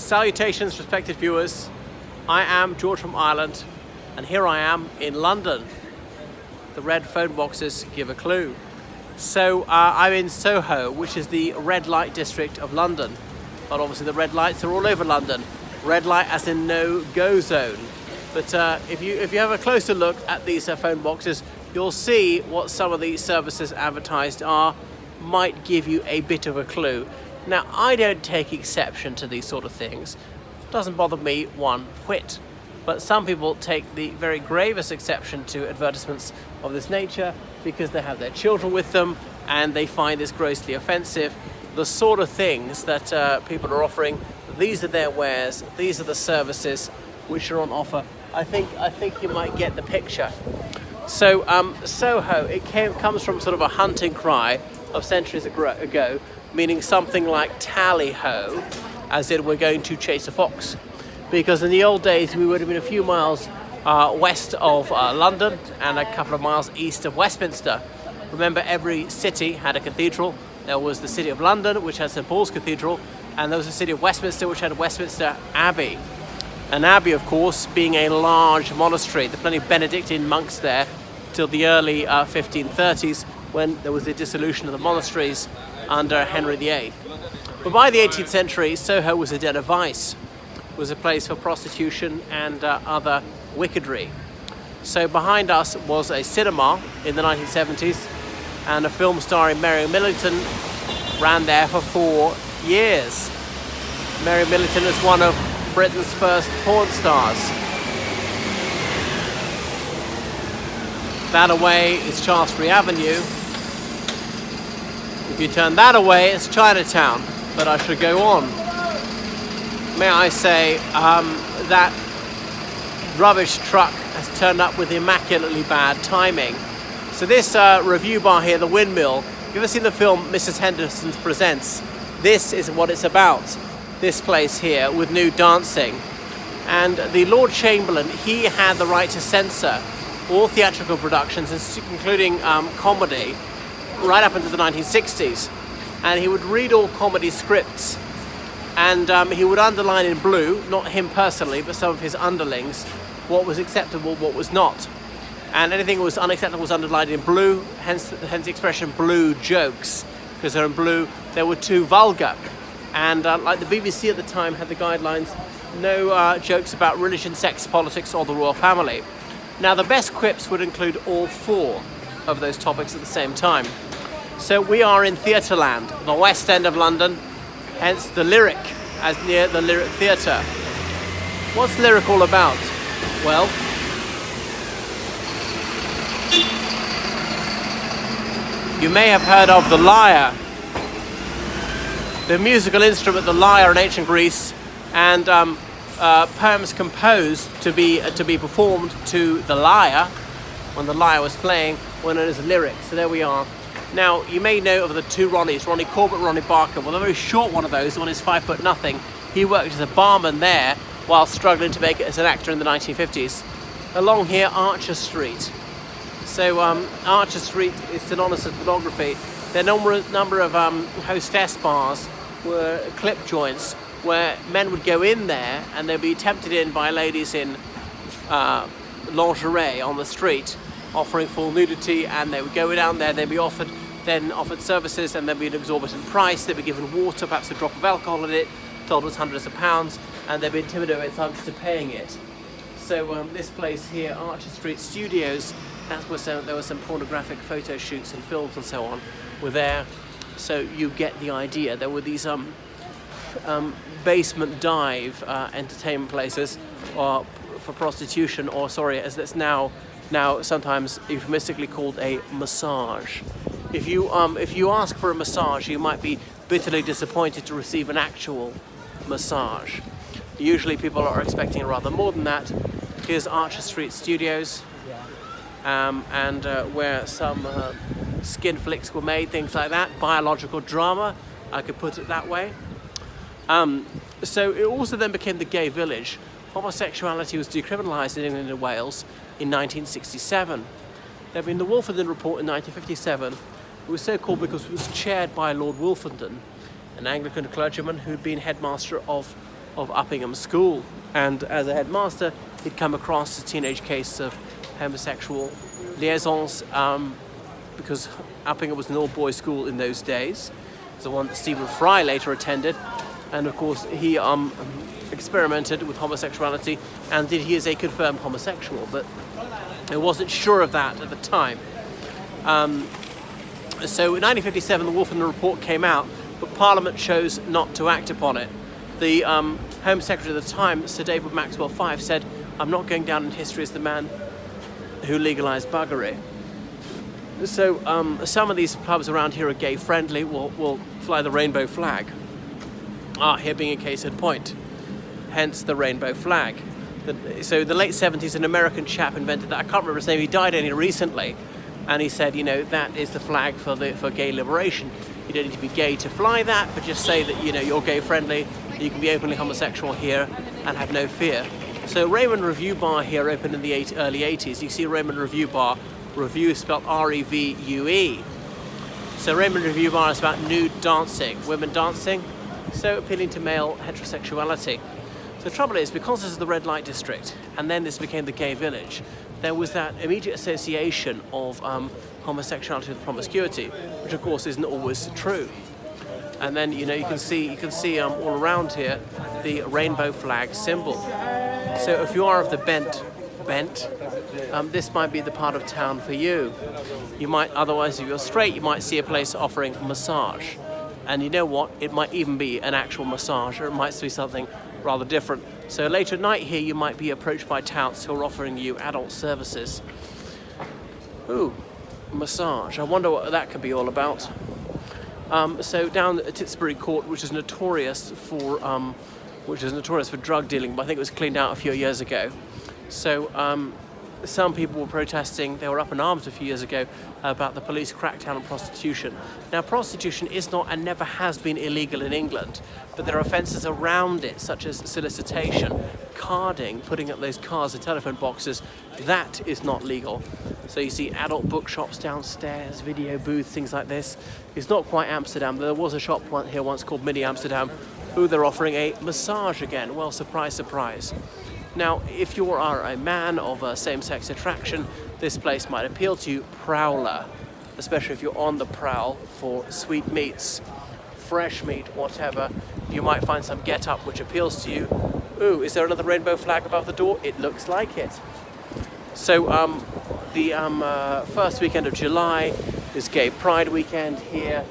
Salutations, respected viewers. I am George from Ireland, and here I am in London. The red phone boxes give a clue. So I'm in Soho, which is the red light district of London. But obviously the red lights are all over London. Red light as in no-go zone. But if you have a closer look at these phone boxes, you'll see what some of these services advertised are. Might give you a bit of a clue. Now, I don't take exception to these sort of things. Doesn't bother me one whit. But some people take the very gravest exception to advertisements of this nature because they have their children with them and they find this grossly offensive. The sort of things that people are offering, these are their wares, these are the services which are on offer. I think you might get the picture. So Soho, comes from sort of a hunting cry of centuries ago, meaning something like tally-ho, as in we're going to chase a fox. Because in the old days we would have been a few miles west of London and a couple of miles east of Westminster. Remember, every city had a cathedral. There was the city of London, which had St Paul's Cathedral, and there was the city of Westminster, which had Westminster Abbey. An abbey, of course, being a large monastery. There were plenty of Benedictine monks there till the early 1530s, when there was the dissolution of the monasteries under Henry VIII. But by the 18th century, Soho was a den of vice. It was a place for prostitution and other wickedry. So behind us was a cinema in the 1970s, and a film starring Mary Millington ran there for 4 years. Mary Millington is one of Britain's first porn stars. That away is Shaftesbury Avenue. If you turn that away, it's Chinatown. But I should go on. May I say, that rubbish truck has turned up with immaculately bad timing. So this review bar here, the Windmill, have you ever seen the film Mrs. Henderson Presents? This is what it's about. This place here with nude dancing. And the Lord Chamberlain, he had the right to censor all theatrical productions, including comedy, right up into the 1960s. And he would read all comedy scripts, and he would underline in blue, not him personally, but some of his underlings, what was acceptable, what was not. And anything that was unacceptable was underlined in blue, hence the expression blue jokes, because they're in blue, they were too vulgar. And like the BBC at the time had the guidelines, no jokes about religion, sex, politics, or the royal family. Now, the best quips would include all 4 of those topics at the same time. So we are in Theatreland, the West End of London, hence the Lyric, as near the Lyric Theatre. What's Lyric all about? Well, you may have heard of the lyre, the musical instrument, the lyre in ancient Greece, and poems composed to be performed to the lyre when the lyre was playing were known as lyrics. So there we are. Now, you may know of the 2 Ronnies, Ronnie Corbett and Ronnie Barker. Well, the very short one of those, the one is 5'0". He worked as a barman there while struggling to make it as an actor in the 1950s. Along here, Archer Street. So Archer Street is synonymous with pornography. There are a number of hostess bars were clip joints where men would go in there and they'd be tempted in by ladies in lingerie on the street, offering full nudity, and they would go down there, they'd be offered services, and there'd be an exorbitant price. They'd be given water, perhaps a drop of alcohol in it, told it was hundreds of pounds, and they'd be intimidated to paying it. So this place here, Archer Street Studios, that's where there were some pornographic photo shoots and films and so on, were there. So you get the idea. There were these basement dive entertainment places for prostitution, or sorry, as that's now sometimes euphemistically called a massage. If you ask for a massage, you might be bitterly disappointed to receive an actual massage. Usually people are expecting rather more than that. Here's Archer Street Studios, and where some skin flicks were made, things like that. Biological drama, I could put it that way. So it also then became the gay village. Homosexuality was decriminalised in England and Wales in 1967. There had been the Wolfenden Report in 1957. It was so called because it was chaired by Lord Wolfenden, an Anglican clergyman who'd been headmaster of of Uppingham School. And as a headmaster, he'd come across a teenage case of homosexual liaisons, because Uppingham was an all-boys school in those days. It's the one that Stephen Fry later attended, and of course he experimented with homosexuality, and he is a confirmed homosexual, but I wasn't sure of that at the time. So in 1957 the Wolfen Report came out, but Parliament chose not to act upon it. The Home Secretary at the time, Sir David Maxwell Fyfe, said, "I'm not going down in history as the man who legalised buggery." So some of these pubs around here are gay friendly, will fly the rainbow flag. Here being a case in point, hence the rainbow flag. So in the late 70s, an American chap invented that. I can't remember his name, he died only recently. And he said, that is the flag for gay liberation. You don't need to be gay to fly that, but just say that, you're gay friendly, you can be openly homosexual here and have no fear. So Raymond Revue Bar here opened in the early 80s. You see Raymond Revue Bar, Revue spelled R-E-V-U-E. So Raymond Revue Bar is about nude dancing, women dancing, so appealing to male heterosexuality. So the trouble is, because this is the red light district, and then this became the gay village, there was that immediate association of homosexuality with promiscuity, which of course isn't always true. And then you can see all around here the rainbow flag symbol. So if you are of the bent, this might be the part of town for you. You might otherwise, if you're straight, you might see a place offering massage. And you know what? It might even be an actual massage, or it might be something rather different. So later at night here, you might be approached by touts who are offering you adult services. Ooh, massage. I wonder what that could be all about. So down at Titsbury Court, which is notorious for drug dealing, but I think it was cleaned out a few years ago. So some people were protesting, they were up in arms a few years ago about the police crackdown on prostitution. Now, prostitution is not and never has been illegal in England, but there are offences around it, such as solicitation, carding, putting up those cards and telephone boxes. That is not legal. So you see adult bookshops downstairs, video booths, things like this. It's not quite Amsterdam. There was a shop here once called Mini Amsterdam. They're offering a massage again. Well, surprise, surprise. Now, if you are a man of a same-sex attraction, this place might appeal to you. Prowler, especially if you're on the prowl for sweet meats, fresh meat, whatever. You might find some get-up which appeals to you. Ooh, is there another rainbow flag above the door? It looks like it. So the first weekend of July is Gay Pride weekend here.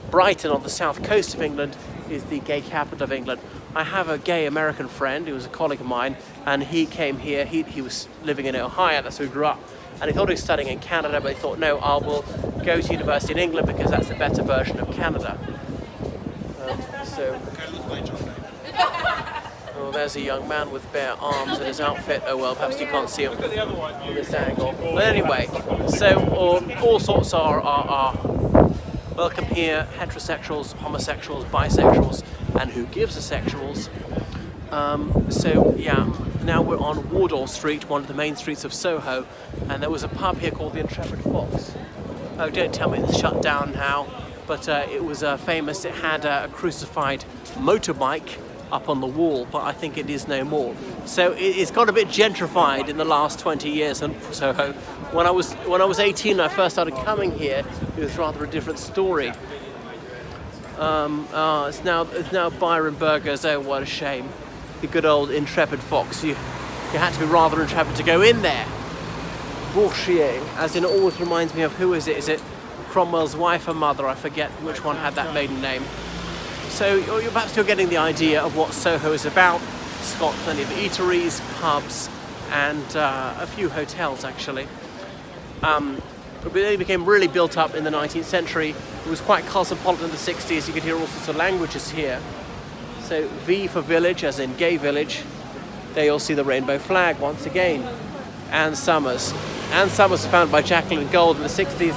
Brighton on the south coast of England is the gay capital of England. I have a gay American friend who was a colleague of mine, and he came here. He was living in Ohio, that's where he grew up, and he thought he was studying in Canada, but he thought, no, I will go to university in England because that's the better version of Canada. Oh, there's a young man with bare arms in his outfit. Oh well, perhaps you can't see him from this angle. But anyway, so all sorts are welcome here: heterosexuals, homosexuals, bisexuals, and who gives a sexuals. So yeah, now we're on Wardour Street, one of the main streets of Soho, and there was a pub here called the Intrepid Fox. Oh, don't tell me it's shut down now, but it was famous. It had a crucified motorbike up on the wall, but I think it is no more. So it's got a bit gentrified in the last 20 years in Soho. When I was 18 and I first started coming here, it was rather a different story. It's now Byron Burgers. Oh, what a shame. The good old Intrepid Fox. You had to be rather intrepid to go in there. Bourchier, as in, it always reminds me of, who is it? Is it Cromwell's wife or mother? I forget which one had that maiden name. So you're getting the idea of what Soho is about. It's got plenty of eateries, pubs, and a few hotels actually. It became really built up in the 19th century. It was quite cosmopolitan in the 60s. You could hear all sorts of languages here. So V for village, as in gay village. There you'll see the rainbow flag once again. Anne Summers. Anne Summers was founded by Jacqueline Gold in the 60s,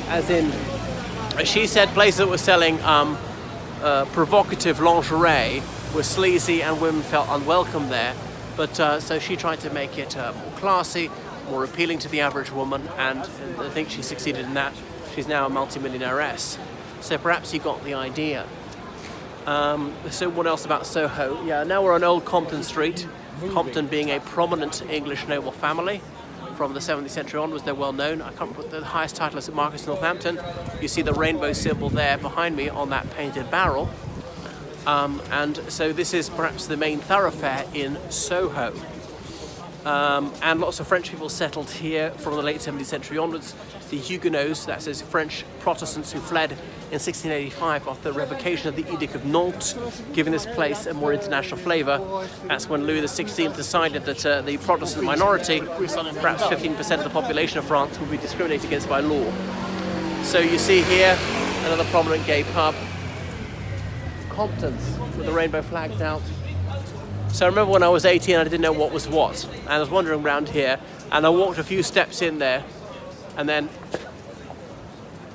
as in, she said places that were selling provocative lingerie were sleazy and women felt unwelcome there. But so she tried to make it more classy, more appealing to the average woman, and I think she succeeded in that. She's now a multi-millionairess. So perhaps you got the idea. So what else about Soho? Yeah, now we're on Old Compton Street. Compton being a prominent English noble family from the 17th century onwards. They're well known. I can't remember the highest title is at Marquess of Northampton. You see the rainbow symbol there behind me on that painted barrel. And so this is perhaps the main thoroughfare in Soho. And lots of French people settled here from the late 17th century onwards. The Huguenots, that's those French Protestants who fled in 1685 after the revocation of the Edict of Nantes, giving this place a more international flavour. That's when Louis XVI decided that the Protestant minority, perhaps 15% of the population of France, would be discriminated against by law. So you see here another prominent gay pub, Compton's, with the rainbow flagged out. So I remember when I was 18, I didn't know what was what, and I was wandering around here, and I walked a few steps in there, and then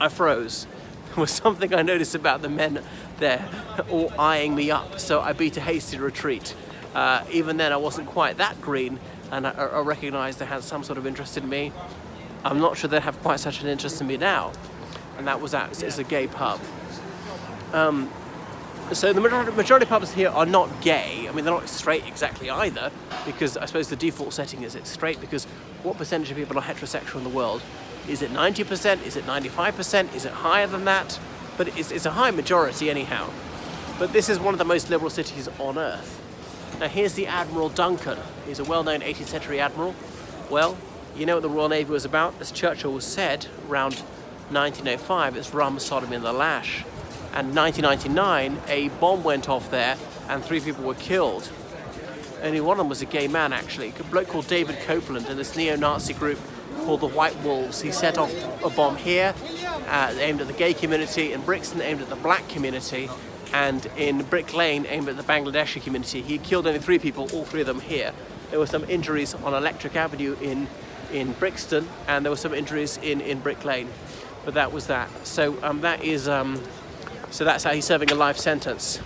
I froze. There was something I noticed about the men there, all eyeing me up, so I beat a hasty retreat. Even then, I wasn't quite that green, and I recognized they had some sort of interest in me. I'm not sure they have quite such an interest in me now, and that was that. It's a gay pub. So the majority of pubs here are not gay. I mean, they're not straight exactly either, because I suppose the default setting is it's straight, because what percentage of people are heterosexual in the world? Is it 90%? Is it 95%? Is it higher than that? But it's a high majority anyhow. But this is one of the most liberal cities on earth. Now here's the Admiral Duncan. He's a well-known 18th century admiral. Well, you know what the Royal Navy was about? As Churchill said around 1905, it's rum, sodomy and the lash. And in 1999, a bomb went off there and 3 people were killed. Only one of them was a gay man, actually. A bloke called David Copeland in this neo-Nazi group called the White Wolves. He set off a bomb here, aimed at the gay community, in Brixton aimed at the black community, and in Brick Lane aimed at the Bangladeshi community. He killed only 3 people, all 3 of them here. There were some injuries on Electric Avenue in Brixton, and there were some injuries in Brick Lane. But that was that. So so that's how he's serving a life sentence.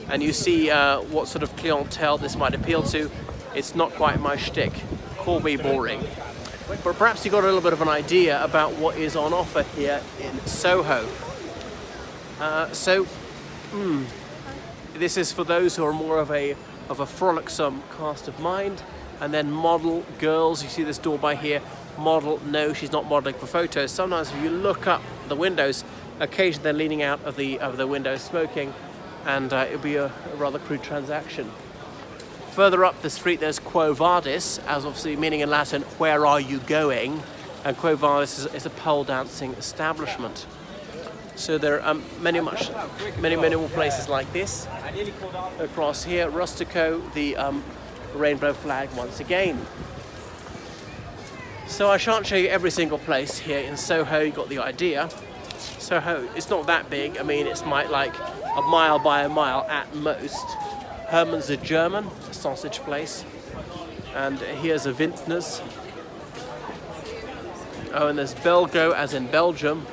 And you see what sort of clientele this might appeal to. It's not quite my shtick. Call me boring. But perhaps you got a little bit of an idea about what is on offer here in Soho. This is for those who are more of a frolicsome cast of mind. And then model girls, you see this door by here. Model, no, she's not modeling for photos. Sometimes if you look up the windows, occasionally they're leaning out of the window smoking, and it'll be a rather crude transaction. Further up the street there's Quo Vadis, as obviously meaning in Latin, where are you going? And Quo Vadis is a pole dancing establishment. So there are many more places like this. Across here, Rustico, the rainbow flag once again. So I shan't show you every single place here in Soho, you got the idea. Soho, it's not that big. I mean, it's like a mile by a mile at most. Hermann's a German, a sausage place. And here's a Vintners. Oh, and there's Belgo, as in Belgium.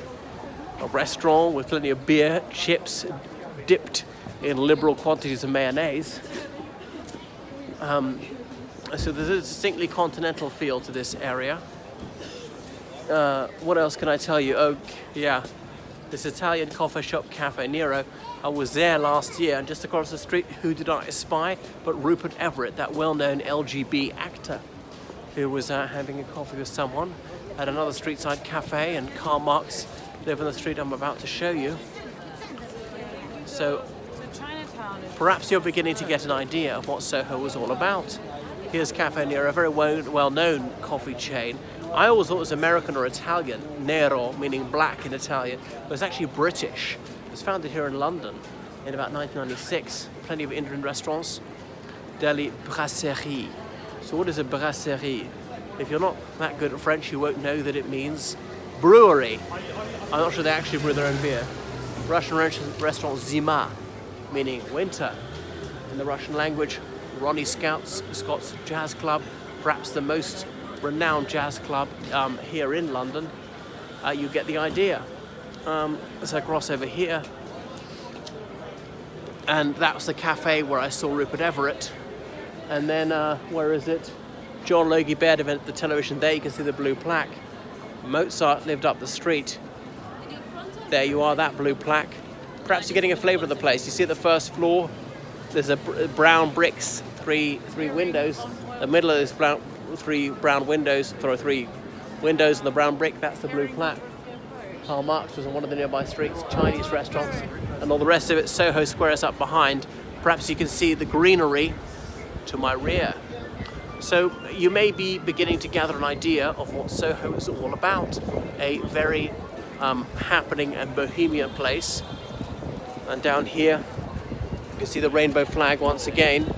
A restaurant with plenty of beer, chips, dipped in liberal quantities of mayonnaise. So there's a distinctly continental feel to this area. What else can I tell you? Oh, yeah. This Italian coffee shop, Cafe Nero. I was there last year, and just across the street, who did I espy but Rupert Everett, that well-known LGB actor, who was having a coffee with someone at another street-side cafe, and Karl Marx live on the street I'm about to show you. So perhaps you're beginning to get an idea of what Soho was all about. Here's Cafe Nero, a very well-known coffee chain. I always thought it was American or Italian, Nero, meaning black in Italian, but it's actually British. It was founded here in London in about 1996. Plenty of Indian restaurants. Deli Brasserie. So what is a brasserie? If you're not that good at French, you won't know that it means brewery. I'm not sure they actually brew their own beer. Russian restaurant Zima, meaning winter. In the Russian language, Ronnie Scott's Jazz Club, perhaps the most renowned jazz club here in London. You get the idea. So I cross over here, and that was the cafe where I saw Rupert Everett. And then where is it? John Logie Baird event at the television. There you can see the blue plaque. Mozart lived up the street. There you are, that blue plaque. perhaps you're getting a flavour of the place. You see at the first floor, there's a brown bricks, three windows. The middle of this three windows in the brown brick. That's the blue plaque. Karl Marx was on one of the nearby streets, Chinese restaurants, and all the rest of it. Soho Square is up behind. Perhaps you can see the greenery to my rear. So you may be beginning to gather an idea of what Soho is all about. A very happening and bohemian place. And down here, you can see the rainbow flag once again.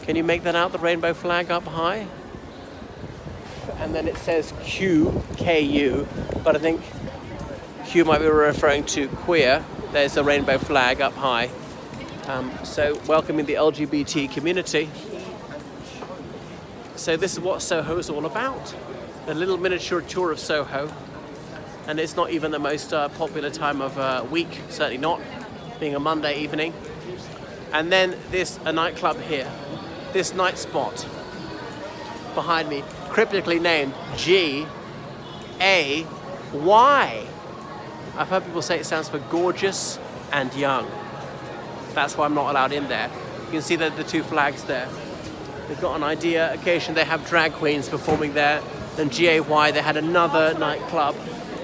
Can you make that out, the rainbow flag up high? And then it says Q-K-U, but I think Q might be referring to queer. There's the rainbow flag up high. So welcoming the LGBT community. So this is what Soho is all about. A little miniature tour of Soho. And it's not even the most popular time of week, certainly not, being a Monday evening. And then a nightclub here. This night spot behind me, cryptically named G-A-Y. I've heard people say it stands for gorgeous and young. That's why I'm not allowed in there. You can see the two flags there. They've got an idea. Occasionally they have drag queens performing there. Then G-A-Y, they had another nightclub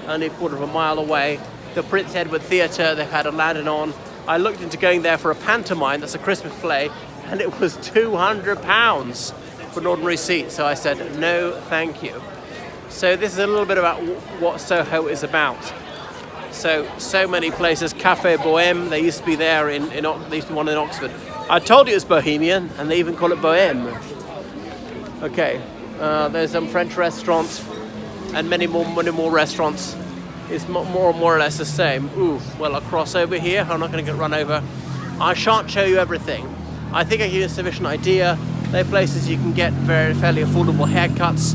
only a quarter of a mile away. The Prince Edward Theatre, they've had a Aladdin on. I looked into going there for a pantomime, that's a Christmas play, and it was £200 for an ordinary seat. So I said, no, thank you. So this is a little bit about what Soho is about. So many places. Café Bohème, they used to be there there used to be one in Oxford. I told you it was bohemian, and they even call it Bohème. Okay, there's some French restaurants, and many more restaurants. It's more or less the same. Ooh, well, I'll cross over here. I'm not going to get run over. I shan't show you everything. I think I give you a sufficient idea. There are places you can get fairly affordable haircuts.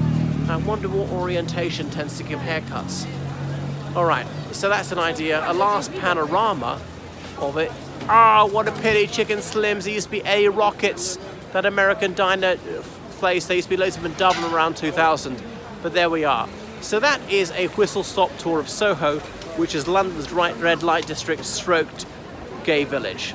I wonder what orientation tends to give haircuts. All right, so that's an idea. A last panorama of it. Oh, what a pity, Chicken Slims. There used to be A Rockets, that American diner place. There used to be loads of them in Dublin around 2000. But there we are. So that is a whistle-stop tour of Soho, which is London's red light district stroked gay village.